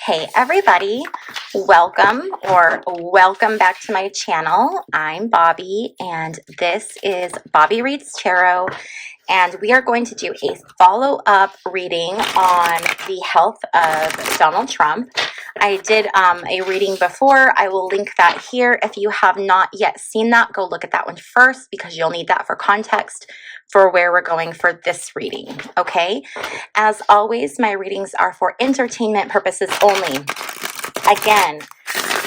Hey everybody, welcome back to my channel. I'm Bobbie and this is Bobbie Reads Tarot, and we are going to do a follow-up reading on the health of Donald Trump. I did a reading before. I will link that here. If you have not yet seen that, go look at that one first because you'll need that for context for where we're going for this reading, okay? As always, my readings are for entertainment purposes only. Again,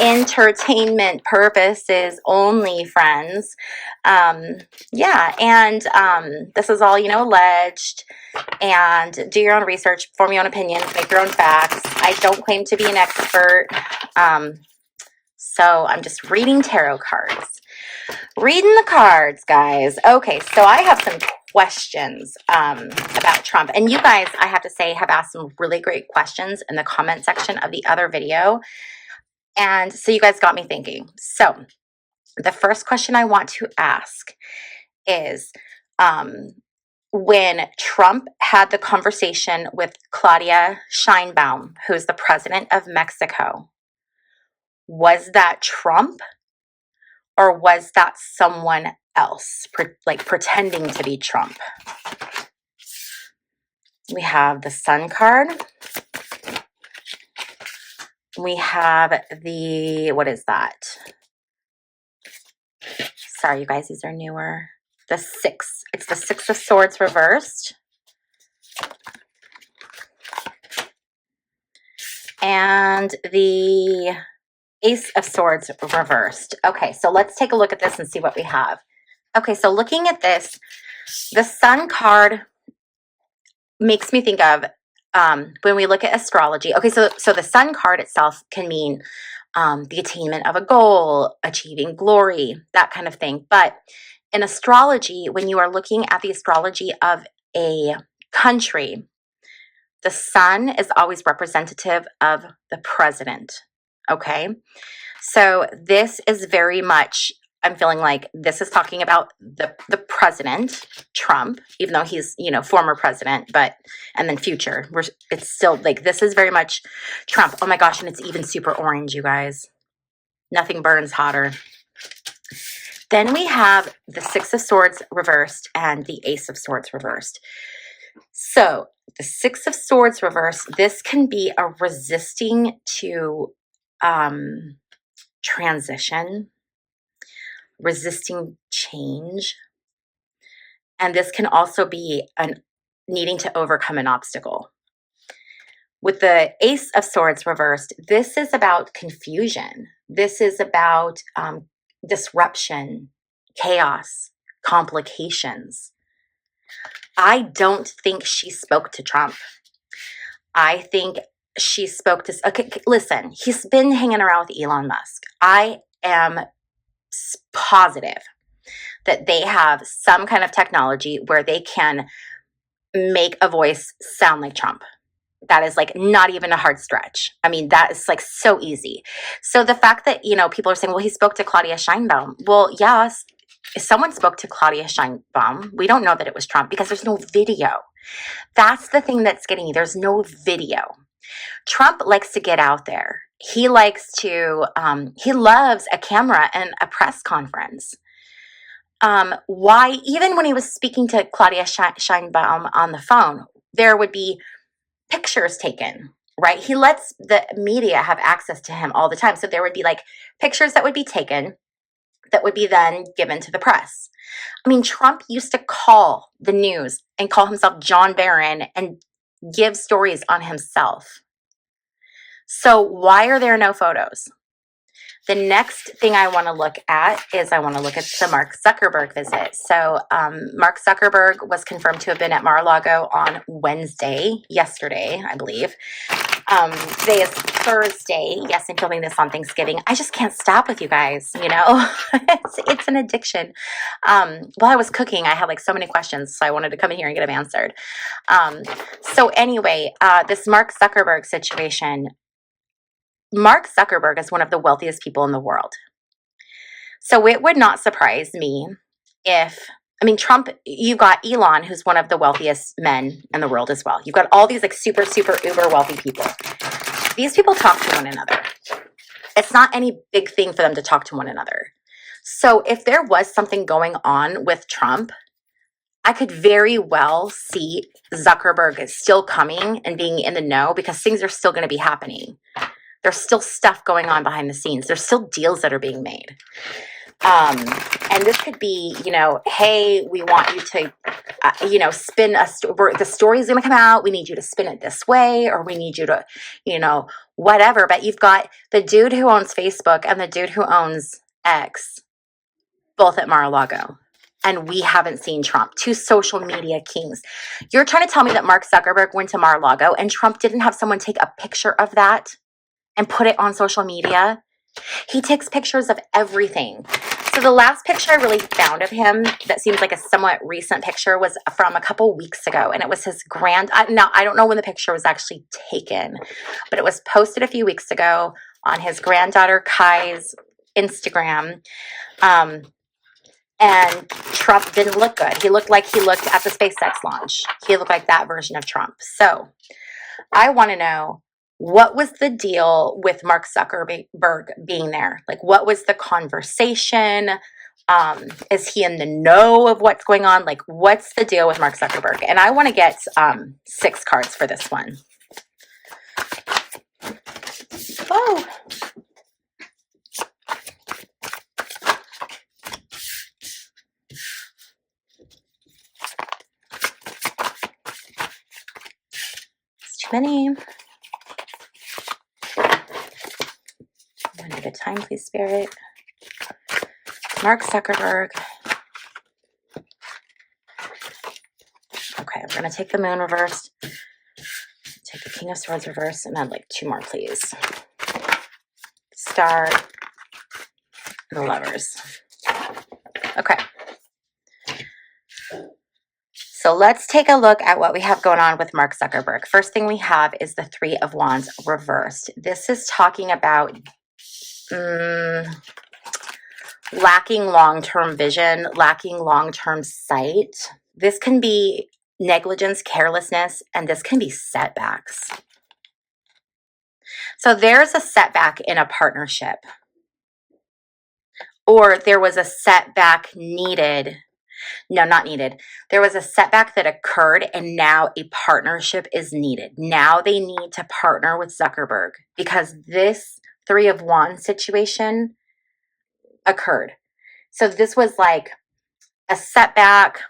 entertainment purposes only, friends. This is all, alleged, and do your own research, form your own opinions, make your own facts. I don't claim to be an expert, so I'm just reading tarot cards. Reading the cards, guys. Okay, so I have some questions about Trump, and you guys, I have to say, have asked some really great questions in the comment section of the other video, and so you guys got me thinking. So the first question I want to ask is, when Trump had the conversation with Claudia Sheinbaum, who's the president of Mexico, was that Trump or was that someone else, pretending to be Trump? We have the Sun card. We have the, what is that? Sorry, you guys, these are newer. The Six. It's the Six of Swords reversed. And the Ace of Swords reversed. Okay, so let's take a look at this and see what we have. Okay, so looking at this, the Sun card makes me think of when we look at astrology. Okay, so the Sun card itself can mean the attainment of a goal, achieving glory, that kind of thing. But in astrology, when you are looking at the astrology of a country, the Sun is always representative of the president. Okay, so this is very much, I'm feeling like this is talking about the president, Trump, even though he's, former president, and then future. It's still like, this is very much Trump. Oh my gosh, and it's even super orange, you guys. Nothing burns hotter. Then we have the Six of Swords reversed and the Ace of Swords reversed. So the Six of Swords reversed, this can be a resisting to transition, resisting change, and this can also be needing to overcome an obstacle. With the Ace of Swords reversed, this is about confusion. This is about disruption, chaos, complications. I don't think she spoke to Trump. I think she spoke to, okay, listen, he's been hanging around with Elon Musk. I am positive that they have some kind of technology where they can make a voice sound like Trump. That is like not even a hard stretch. I mean, that is like so easy. So the fact that, people are saying, well, he spoke to Claudia Sheinbaum. Well, yes, if someone spoke to Claudia Sheinbaum, we don't know that it was Trump because there's no video. That's the thing that's getting me. There's no video. Trump likes to get out there. He likes to, he loves a camera and a press conference. Why, even when he was speaking to Claudia Sheinbaum on the phone, there would be pictures taken, right? He lets the media have access to him all the time. So there would be like pictures that would be taken that would be then given to the press. I mean, Trump used to call the news and call himself John Barron and give stories on himself. So why are there no photos? The next thing I want to look at is I want to look at the Mark Zuckerberg visit. So Mark Zuckerberg was confirmed to have been at Mar-a-Lago on Wednesday, yesterday, I believe. Today is Thursday. Yes, I'm filming this on Thanksgiving. I just can't stop with you guys, it's an addiction. While I was cooking, I had like so many questions, so I wanted to come in here and get them answered. So anyway, this Mark Zuckerberg situation, Mark Zuckerberg is one of the wealthiest people in the world. So it would not surprise me if, Trump, you've got Elon, who's one of the wealthiest men in the world as well. You've got all these like super, super, uber wealthy people. these people talk to one another. It's not any big thing for them to talk to one another. So if there was something going on with Trump, I could very well see Zuckerberg still coming and being in the know because things are still going to be happening. There's still stuff going on behind the scenes. There's still deals that are being made. And this could be, hey, we want you to, spin the story's going to come out. We need you to spin it this way, or we need you to, whatever. But you've got the dude who owns Facebook and the dude who owns X, both at Mar-a-Lago. And we haven't seen Trump, two social media kings. You're trying to tell me that Mark Zuckerberg went to Mar-a-Lago and Trump didn't have someone take a picture of that and put it on social media? He takes pictures of everything. So the last picture I really found of him that seems like a somewhat recent picture was from a couple weeks ago. And it was his I don't know when the picture was actually taken, but it was posted a few weeks ago on his granddaughter Kai's Instagram. And Trump didn't look good. He looked like he looked at the SpaceX launch. He looked like that version of Trump. So I want to know, what was the deal with Mark Zuckerberg being there? Like, what was the conversation? Is he in the know of what's going on? Like, what's the deal with Mark Zuckerberg? And I want to get 6 cards for this one. Oh. It's too many. One at a time, please, Spirit. Mark Zuckerberg. Okay, we're going to take the Moon reversed. Take the King of Swords reversed, and then like 2 more, please. Star. And the Lovers. Okay. So let's take a look at what we have going on with Mark Zuckerberg. First thing we have is the 3 of Wands reversed. This is talking about lacking long-term vision, lacking long-term sight. This can be negligence, carelessness, and this can be setbacks. So there's a setback in a partnership, or there was a setback needed. No, not needed. There was a setback that occurred, and now a partnership is needed. Now they need to partner with Zuckerberg because this 3 of Wands situation occurred. So this was like a setback.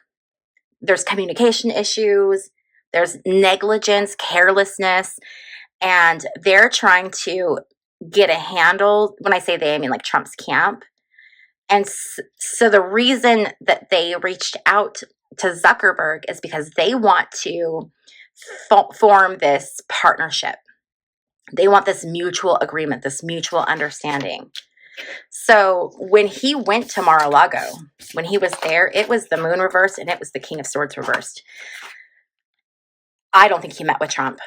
There's communication issues. There's negligence, carelessness, and they're trying to get a handle. When I say they, I mean like Trump's camp. And so the reason that they reached out to Zuckerberg is because they want to form this partnership. They want this mutual agreement, this mutual understanding. So when he went to Mar-a-Lago, when he was there, it was the Moon reversed and it was the King of Swords reversed. I don't think he met with Trump.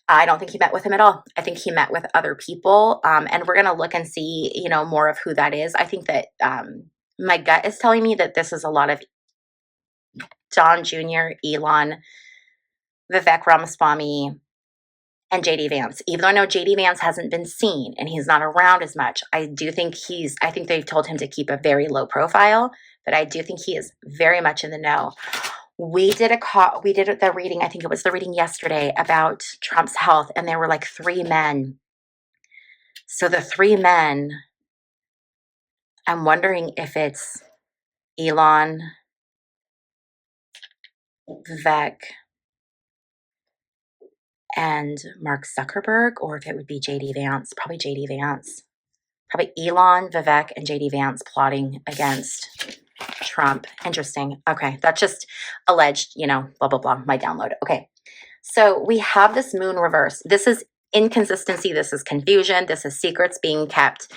I don't think he met with him at all. I think he met with other people, and we're going to look and see, more of who that is. I think that my gut is telling me that this is a lot of Don Jr., Elon, Vivek Ramaswamy, and JD Vance. Even though I know JD Vance hasn't been seen and he's not around as much, I think they've told him to keep a very low profile, but I do think he is very much in the know. We did the reading, I think it was the reading yesterday, about Trump's health, and there were like 3 men. So the 3 men, I'm wondering if it's Elon, Vivek, and Mark Zuckerberg, or if it would be JD Vance. Probably JD Vance. Probably Elon, Vivek, and JD Vance plotting against Trump. Interesting. Okay, that's just alleged, blah, blah, blah, my download. Okay, so we have this Moon reverse. This is inconsistency. This is confusion. This is secrets being kept.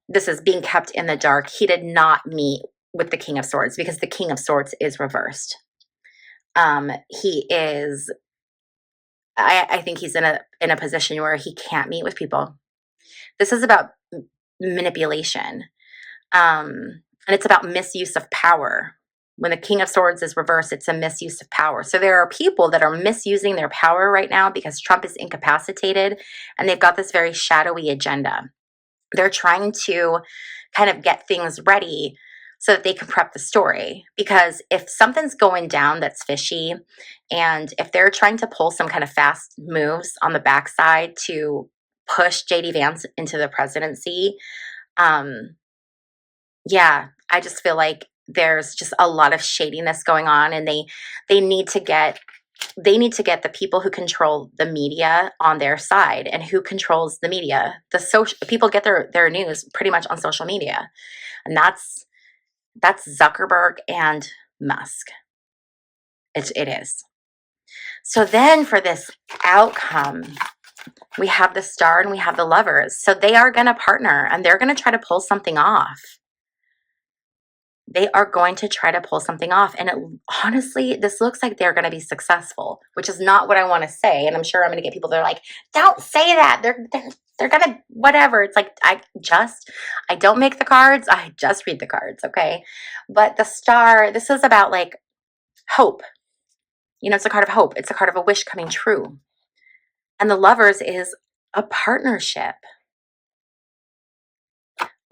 This is being kept in the dark. He did not meet with the King of Swords because the King of Swords is reversed. He is, I think he's in a position where he can't meet with people. This is about manipulation. And it's about misuse of power. When the King of Swords is reversed, it's a misuse of power. So there are people that are misusing their power right now because Trump is incapacitated and they've got this very shadowy agenda. They're trying to kind of get things ready so that they can prep the story. Because if something's going down that's fishy, and if they're trying to pull some kind of fast moves on the backside to push JD Vance into the presidency, yeah, I just feel like there's just a lot of shadiness going on, and they need to get the people who control the media on their side. And who controls the media? The social people get their news pretty much on social media, and that's Zuckerberg and Musk. It is. So then for this outcome, we have the Star and we have the Lovers. So they are going to partner and they're going to try to pull something off. They are going to try to pull something off. And honestly, this looks like they're going to be successful, which is not what I want to say. And I'm sure I'm going to get people that are like, don't say that. They're going to, whatever. It's like, I don't make the cards. I just read the cards. Okay. But the Star, this is about like hope. You know, it's a card of hope. It's a card of a wish coming true. And the Lovers is a partnership.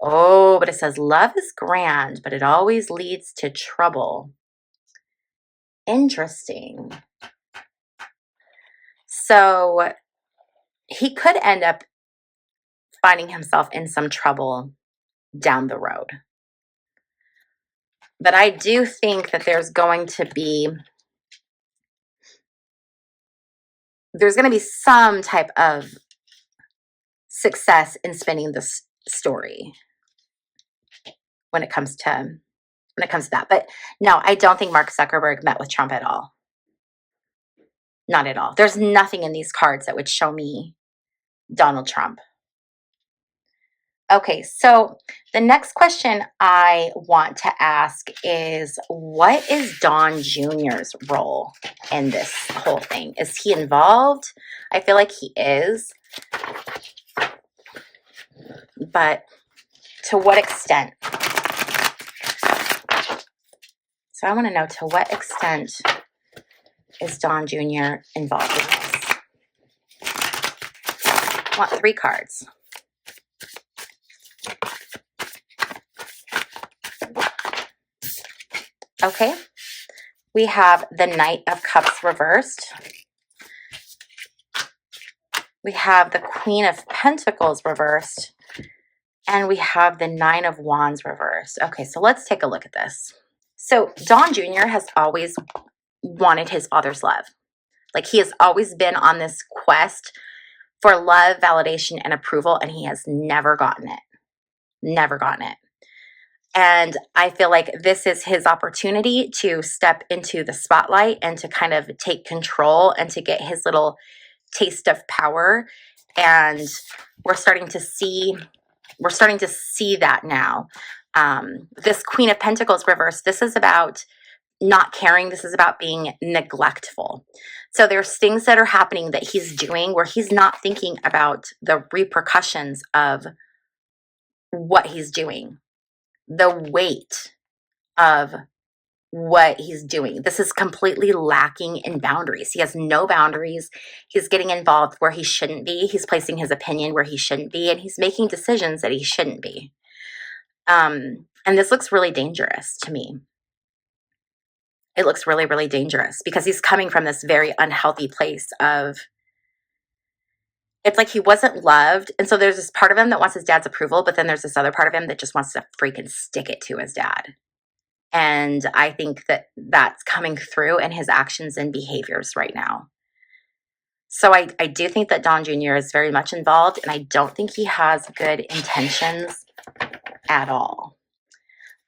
Oh, but it says love is grand, but it always leads to trouble. Interesting. So he could end up finding himself in some trouble down the road. But I do think that there's going to be some type of success in spinning this story when it comes to that. But no, I don't think Mark Zuckerberg met with Trump at all. Not at all. There's nothing in these cards that would show me Donald Trump. Okay, so the next question I want to ask is, what is Don Jr.'s role in this whole thing? Is he involved? I feel like he is. But to what extent? So I want to know, to what extent is Don Jr. involved in this? I want 3 cards. Okay. We have the Knight of Cups reversed. We have the Queen of Pentacles reversed. And we have the Nine of Wands reversed. Okay, so let's take a look at this. So Don Jr. has always wanted his father's love. Like, he has always been on this quest for love, validation, and approval, and he has never gotten it. Never gotten it. And I feel like this is his opportunity to step into the spotlight and to kind of take control and to get his little taste of power. And we're starting to see that now. This Queen of Pentacles reversed, this is about not caring. This is about being neglectful. So there's things that are happening that he's doing where he's not thinking about the repercussions of what he's doing, the weight of what he's doing. This is completely lacking in boundaries. He has no boundaries. He's getting involved where he shouldn't be. He's placing his opinion where he shouldn't be, and he's making decisions that he shouldn't be. And this looks really dangerous to me. It looks really, really dangerous because he's coming from this very unhealthy place of, it's like he wasn't loved. And so there's this part of him that wants his dad's approval, but then there's this other part of him that just wants to freaking stick it to his dad. And I think that that's coming through in his actions and behaviors right now. So I do think that Don Jr. is very much involved, and I don't think he has good intentions at all.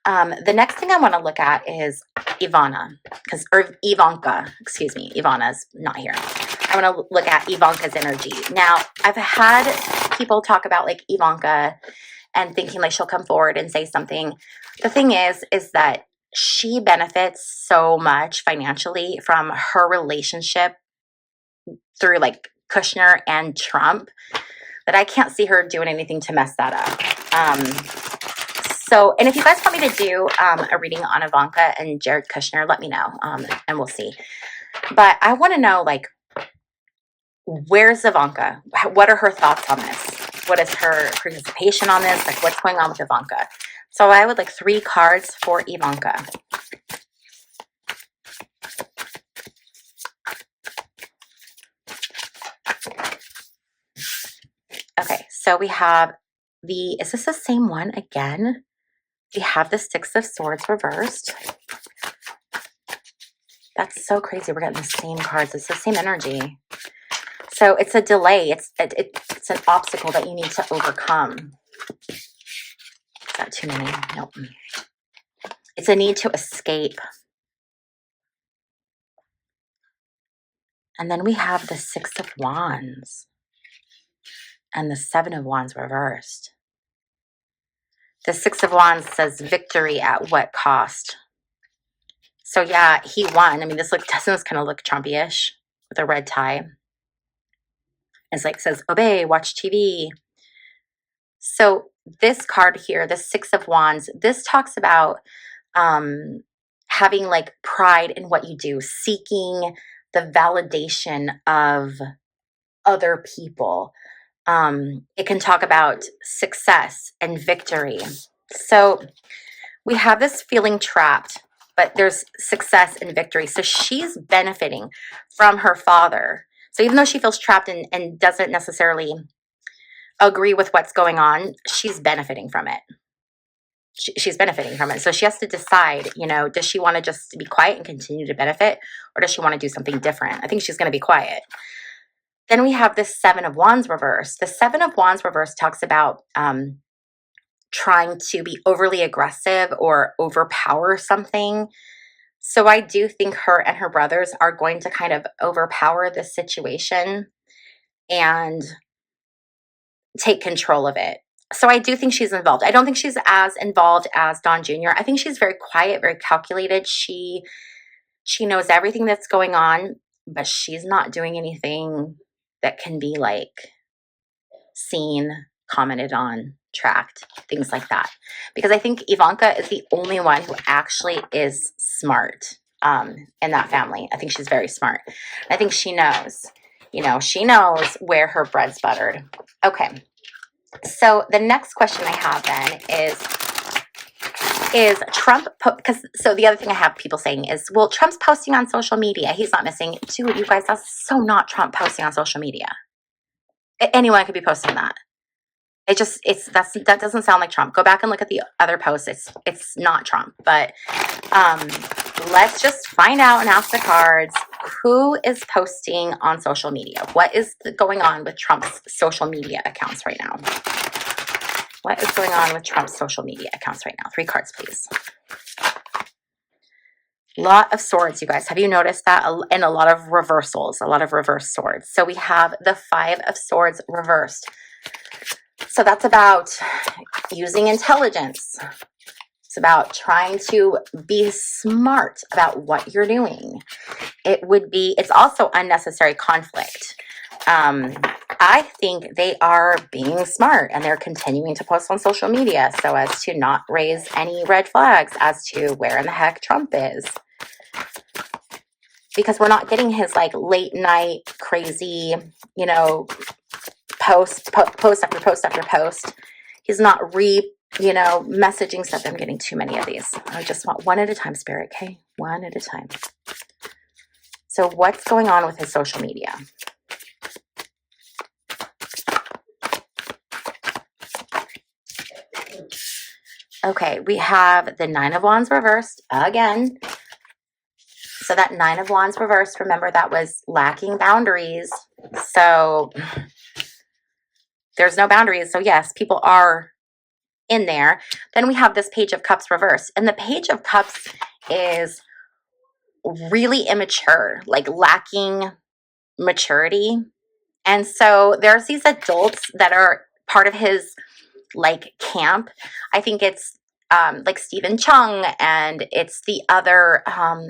The next thing I want to look at is Ivanka. Ivana's not here. I want to look at Ivanka's energy. Now, I've had people talk about like Ivanka and thinking like she'll come forward and say something. The thing is that she benefits so much financially from her relationship through like Kushner and Trump that I can't see her doing anything to mess that up. So, and if you guys want me to do a reading on Ivanka and Jared Kushner, let me know, and we'll see. But I want to know, like, where's Ivanka? What are her thoughts on this? What is her participation on this? Like, what's going on with Ivanka? So I would like 3 cards for Ivanka. Okay, so we have is this the same one again? We have the 6 of Swords reversed. That's so crazy. We're getting the same cards. It's the same energy. So it's a delay. It's an obstacle that you need to overcome. Is that too many? Nope. It's a need to escape. And then we have the 6 of Wands and the 7 of Wands reversed. The 6 of Wands says victory at what cost? So yeah, he won. I mean, doesn't this kind of look Trumpy-ish with a red tie? It's like, says, obey, watch TV. So this card here, the 6 of Wands, this talks about having like pride in what you do, seeking the validation of other people. It can talk about success and victory. So we have this feeling trapped, but there's success and victory. So she's benefiting from her father. So even though she feels trapped and doesn't necessarily agree with what's going on, she's benefiting from it. She's benefiting from it. So she has to decide, does she want to just be quiet and continue to benefit, or does she want to do something different? I think she's going to be quiet. Then we have this 7 of Wands reversed. The 7 of Wands reversed talks about trying to be overly aggressive or overpower something. So I do think her and her brothers are going to kind of overpower this situation and take control of it. So I do think she's involved. I don't think she's as involved as Don Jr. I think she's very quiet, very calculated. She knows everything that's going on, but she's not doing anything that can be like seen, commented on, tracked, things like that. Because I think Ivanka is the only one who actually is smart in that family. I think she's very smart. I think she knows, she knows where her bread's buttered. Okay. So the next question I have then is Trump, so the other thing I have people saying is, well, Trump's posting on social media. He's not missing. Dude, you guys, that's so not Trump posting on social media. Anyone could be posting that. That doesn't sound like Trump. Go back and look at the other posts. It's not Trump, but let's just find out and ask the cards. Who is posting on social media? What is going on with Trump's social media accounts right now? What is going on with Trump's social media accounts right now? 3 cards, please. Lot of swords, you guys. Have you noticed that? And a lot of reversals, a lot of reverse swords. So we have the 5 of swords reversed. So that's about using intelligence. It's about trying to be smart about what you're doing. It's also unnecessary conflict. I think they are being smart and they're continuing to post on social media so as to not raise any red flags as to where in the heck Trump is. Because we're not getting his like late night crazy, post after post after post. He's not messaging stuff. I'm getting too many of these. I just want one at a time, Spirit, okay? One at a time. So what's going on with his social media? Okay, we have the 9 of Wands reversed again. So that 9 of Wands reversed, remember, that was lacking boundaries. So there's no boundaries. So yes, people are in there. Then we have this Page of Cups reversed. And the Page of Cups is really immature, like lacking maturity. And so there's these adults that are part of his like camp. I think it's like Stephen Chung, and it's the other,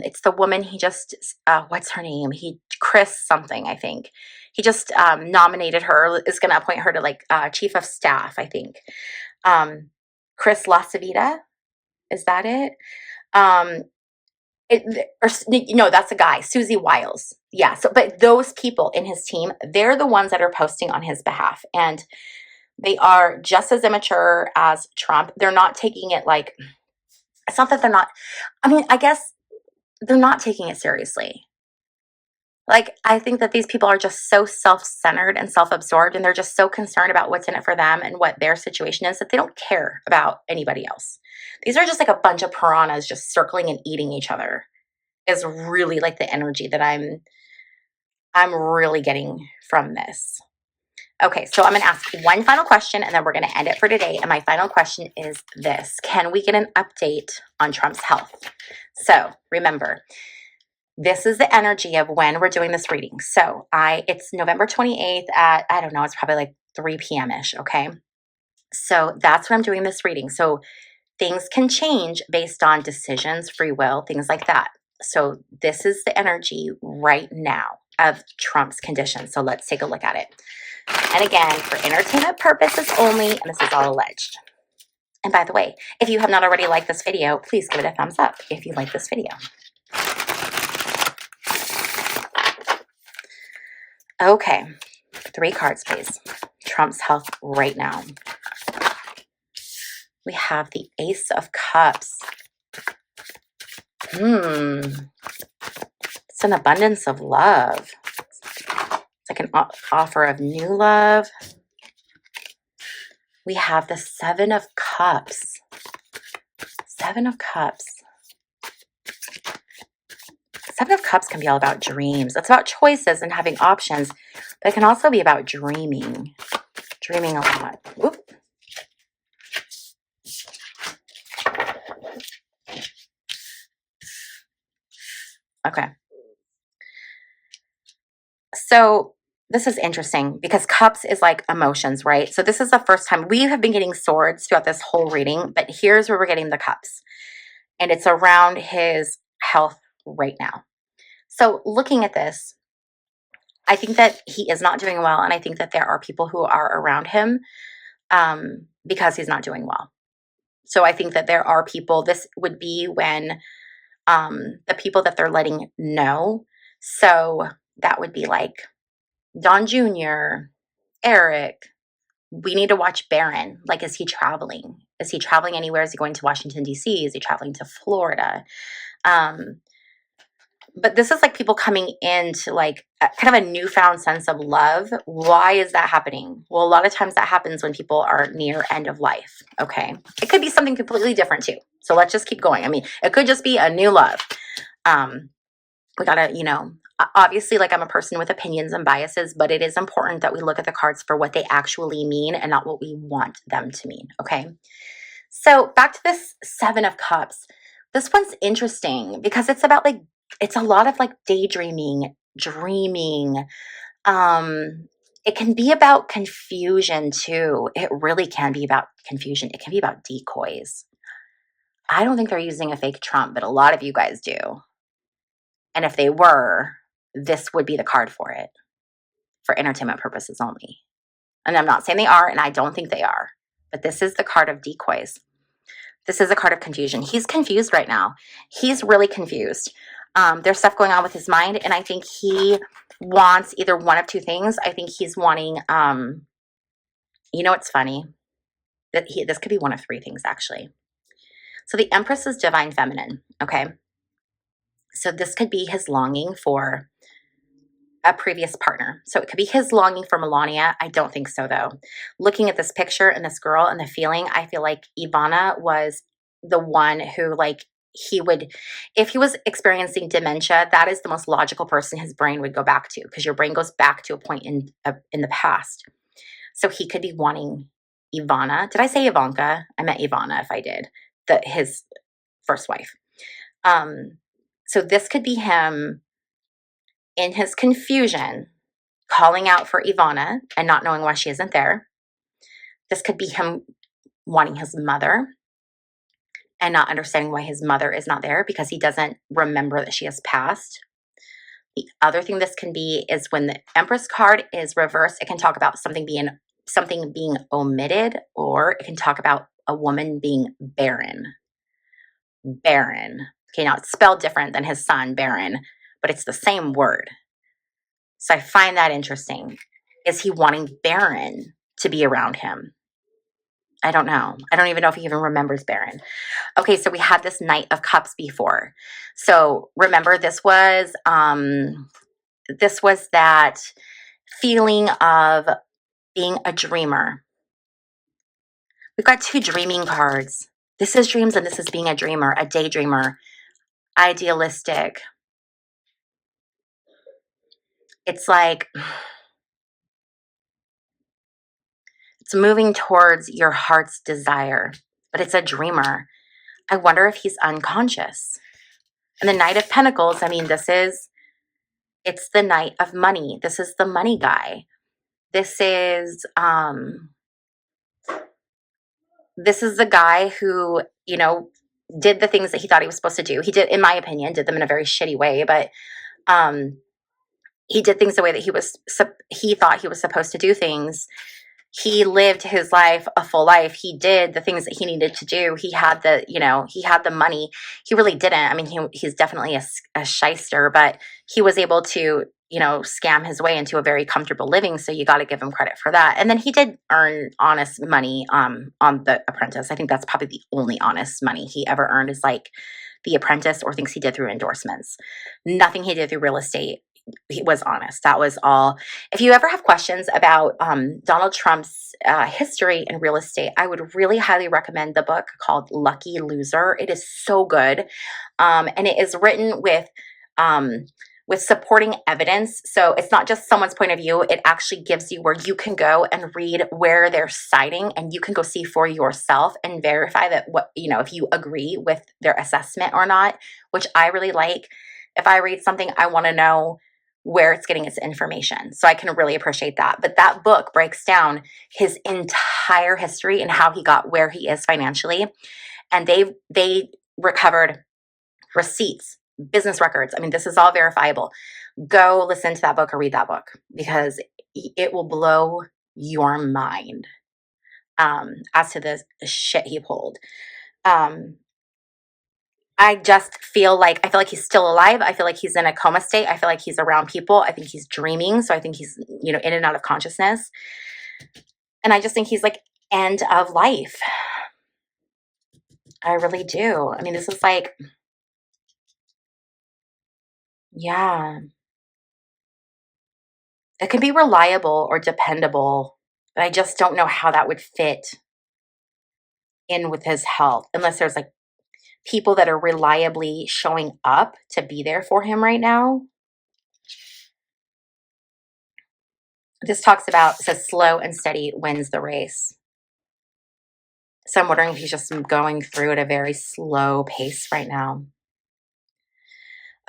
it's the woman he just, what's her name? Chris something, I think. He just nominated her, is going to appoint her to like chief of staff, I think. Chris Lasavita. Is that it? Um, no, that's a guy, Susie Wiles. Yeah. So, but those people in his team, they're the ones that are posting on his behalf. And they are just as immature as Trump. They're not taking it like, it's not that they're not, I mean, I guess they're not taking it seriously. Like, I think that these people are just so self-centered and self-absorbed, and they're just so concerned about what's in it for them and what their situation is that they don't care about anybody else. These are just like a bunch of piranhas just circling and eating each other is really like the energy that I'm really getting from this. Okay, so I'm going to ask one final question and then we're going to end it for today. And my final question is this: can we get an update on Trump's health? So remember, this is the energy of when we're doing this reading. So it's November 28th at, I don't know, it's probably like 3 p.m.-ish, okay? So that's when I'm doing this reading. So things can change based on decisions, free will, things like that. So this is the energy right now of Trump's condition. So let's take a look at it. And again, for entertainment purposes only, and this is all alleged. And by the way, if you have not already liked this video, please give it a thumbs up if you like this video. Okay, 3 cards, please. Trump's health right now. We have the Ace of Cups. It's an abundance of love. It's like an offer of new love. We have the 7 of Cups. 7 of Cups. 7 of Cups can be all about dreams. It's about choices and having options, but it can also be about dreaming. Dreaming a lot. Whoop. Okay. So this is interesting because cups is like emotions, right? So this is the first time we have been getting swords throughout this whole reading, but here's where we're getting the cups. And it's around his health right now. So looking at this, I think that he is not doing well. And I think that there are people who are around him because he's not doing well. So I think that there are people, this would be when the people that they're letting know. So that would be like Don Jr., Eric. We need to watch Barron. Like, is he traveling? Is he traveling anywhere? Is he going to Washington, D.C.? Is he traveling to Florida? But this is like people coming into like kind of a newfound sense of love. Why is that happening? Well, a lot of times that happens when people are near end of life. Okay. It could be something completely different too. So let's just keep going. I mean, it could just be a new love. We gotta, obviously, like, I'm a person with opinions and biases, but it is important that we look at the cards for what they actually mean and not what we want them to mean. Okay. So back to this 7 of Cups. This one's interesting because it's about like, it's a lot of like daydreaming, dreaming. It can be about confusion too. It really can be about confusion. It can be about decoys. I don't think they're using a fake Trump, but a lot of you guys do. And if they were, this would be the card for it, for entertainment purposes only. And I'm not saying they are, and I don't think they are, but this is the card of decoys. This is a card of confusion. He's confused right now. He's really confused. There's stuff going on with his mind, and I think he wants either one of two things. I think he's wanting, it's funny? This could be one of 3 things, actually. So the Empress is divine feminine, okay? So this could be his longing for a previous partner. So it could be his longing for Melania. I don't think so, though. Looking at this picture and this girl and the feeling, I feel like Ivana was the one who, like, he would, if he was experiencing dementia, that is the most logical person his brain would go back to, because your brain goes back to a point in the past. So he could be wanting Ivana. Did I say Ivanka? I meant Ivana if I did. His first wife. So this could be him in his confusion, calling out for Ivana and not knowing why she isn't there. This could be him wanting his mother and not understanding why his mother is not there because he doesn't remember that she has passed. The other thing this can be is when the Empress card is reversed, it can talk about something being omitted, or it can talk about a woman being barren. Barren. Okay, now it's spelled different than his son, Baron, but it's the same word. So I find that interesting. Is he wanting Baron to be around him? I don't know. I don't even know if he even remembers Baron. Okay, so we had this Knight of Cups before. So remember, this was that feeling of being a dreamer. We've got 2 dreaming cards. This is dreams and this is being a dreamer, a daydreamer, idealistic. It's like it's moving towards your heart's desire, but it's a dreamer. I wonder if he's unconscious. And the Knight of Pentacles, I mean, it's the Knight of Money. This is the money guy. This is the guy who, did the things that he thought he was supposed to do. He did, in my opinion, did them in a very shitty way, but he did things the way that he thought he was supposed to do things. He lived his life a full life. He did the things that he needed to do. He had the money. He really didn't. I mean, he's definitely a shyster, but he was able to, scam his way into a very comfortable living. So you got to give him credit for that. And then he did earn honest money on The Apprentice. I think that's probably the only honest money he ever earned is like The Apprentice or things he did through endorsements. Nothing he did through real estate. He was honest. That was all. If you ever have questions about Donald Trump's history in real estate, I would really highly recommend the book called Lucky Loser. It is so good. And it is written with supporting evidence. So it's not just someone's point of view. It actually gives you where you can go and read where they're citing, and you can go see for yourself and verify that if you agree with their assessment or not, which I really like. If I read something, I want to know where it's getting its information. So I can really appreciate that. But that book breaks down his entire history and how he got where he is financially. And they recovered receipts, business records. I mean, this is all verifiable. Go listen to that book or read that book because it will blow your mind as to the shit he pulled. I feel like he's still alive. I feel like he's in a coma state. I feel like he's around people. I think he's dreaming. So I think he's, in and out of consciousness. And I just think he's like end of life. I really do. I mean, this is like, yeah. It can be reliable or dependable, but I just don't know how that would fit in with his health unless there's like people that are reliably showing up to be there for him right now. This says slow and steady wins the race. So I'm wondering if he's just going through at a very slow pace right now.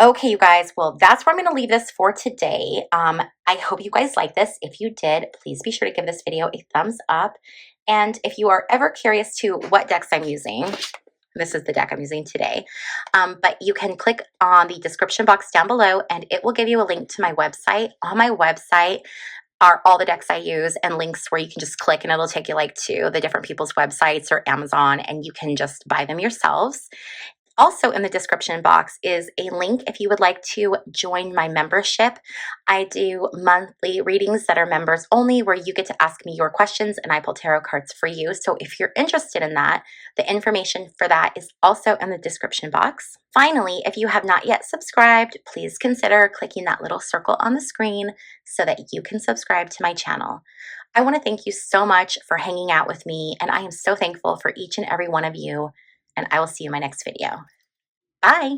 Okay, you guys, well, that's where I'm going to leave this for today. I hope you guys like this. If you did, please be sure to give this video a thumbs up. And if you are ever curious to what decks I'm using, this is the deck I'm using today. But you can click on the description box down below and it will give you a link to my website. On my website are all the decks I use and links where you can just click and it'll take you like to the different people's websites or Amazon and you can just buy them yourselves. Also in the description box is a link if you would like to join my membership. I do monthly readings that are members only where you get to ask me your questions and I pull tarot cards for you. So if you're interested in that, the information for that is also in the description box. Finally, if you have not yet subscribed, please consider clicking that little circle on the screen so that you can subscribe to my channel. I want to thank you so much for hanging out with me and I am so thankful for each and every one of you. And I will see you in my next video. Bye.